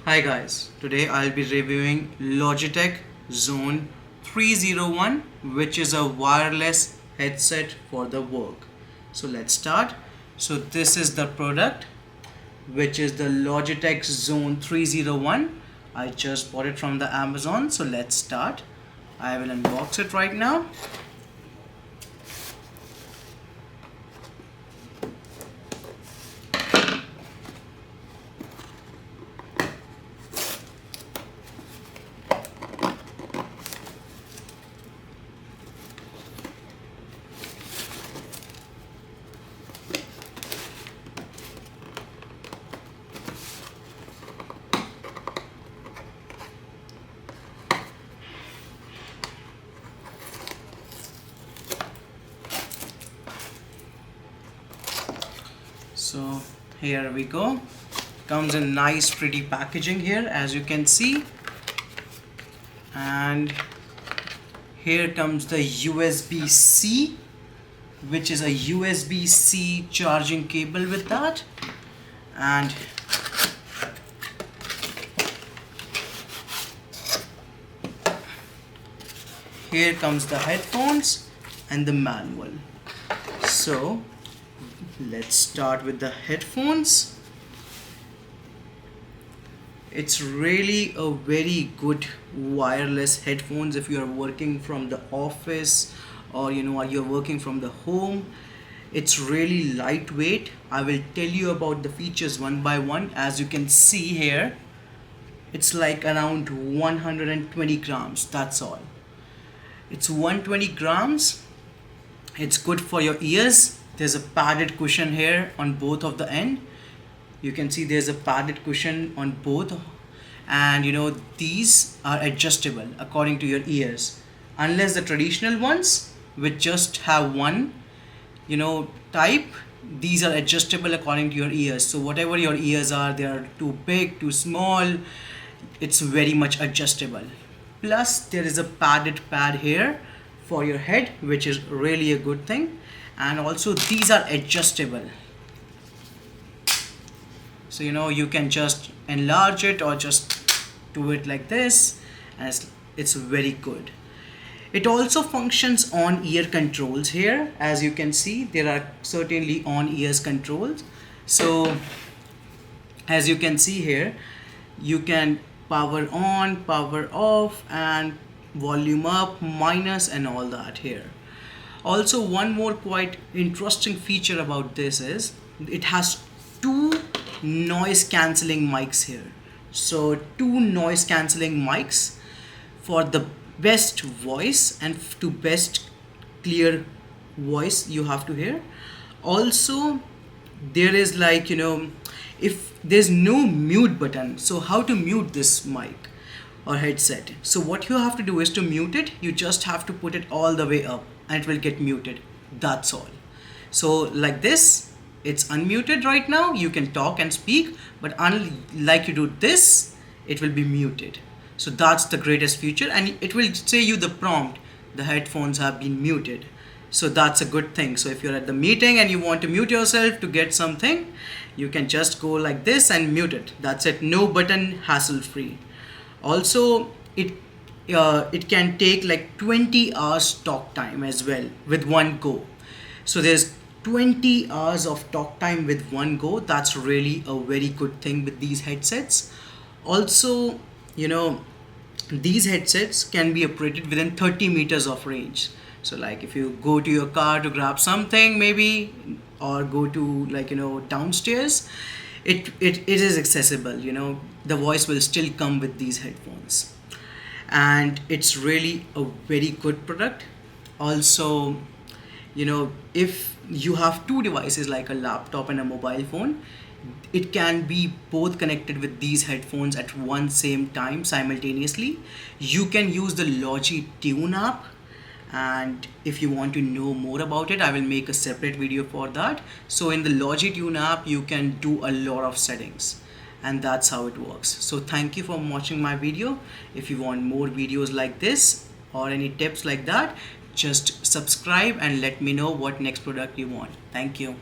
Hi guys, today I'll be reviewing Logitech Zone 301, which is a wireless headset for the work. So let's start. So this is the product, which is the Logitech Zone 301. I just bought it from the Amazon. So let's start. I will unbox it right now. So here we go. Comes in nice pretty packaging here, as you can see, and here comes the USB-C, which is a USB-C charging cable with that, and here comes the headphones and the manual. So let's start with the headphones. It's really a very good wireless headphones if you are working from the office or you're working from the home. It's really lightweight. I will tell you about the features one by one. As you can see here, it's like around 120 grams. That's all. It's 120 grams. It's good for your ears. There's a padded cushion here on both of the end. You can see there's a padded cushion on both, and these are adjustable according to your ears, unless the traditional ones which just have one type. These are adjustable according to your ears. So whatever your ears are, they are too big, too small, it's very much adjustable. Plus there is a padded pad here for your head, which is really a good thing. And also these are adjustable, so you can just enlarge it or just do it like this, and it's very good. It also functions on ear controls here. As you can see, there are certainly on ears controls. So as you can see here, you can power on, power off, and volume up, minus, and all that here. Also, one more quite interesting feature about this is it has two noise cancelling mics here. So two noise cancelling mics for the best voice and to best clear voice you have to hear. Also there is if there's no mute button, so how to mute this mic or headset? So what you have to do is to mute it, you just have to put it all the way up and it will get muted. That's all. So like this, it's unmuted right now. You can talk and speak, but unlike you do this, it will be muted. So that's the greatest feature, and it will say you the prompt, the headphones have been muted. So that's a good thing. So if you're at the meeting and you want to mute yourself to get something, you can just go like this and mute it. That's it. No button, hassle free. Also, it can take like 20 hours talk time as well with one go. So there's 20 hours of talk time with one go. That's really a very good thing with these headsets. Also, these headsets can be operated within 30 meters of range. So like if you go to your car to grab something maybe, or go to downstairs, it is accessible. The voice will still come with these headphones, and it's really a very good product. Also, if you have two devices like a laptop and a mobile phone, it can be both connected with these headphones at one same time simultaneously. You can use the Logitune app, and if you want to know more about it, I will make a separate video for that. So in the Logitune app, you can do a lot of settings, and that's how it works. So thank you for watching my video. If you want more videos like this or any tips like that, just subscribe and let me know what next product you want. Thank you.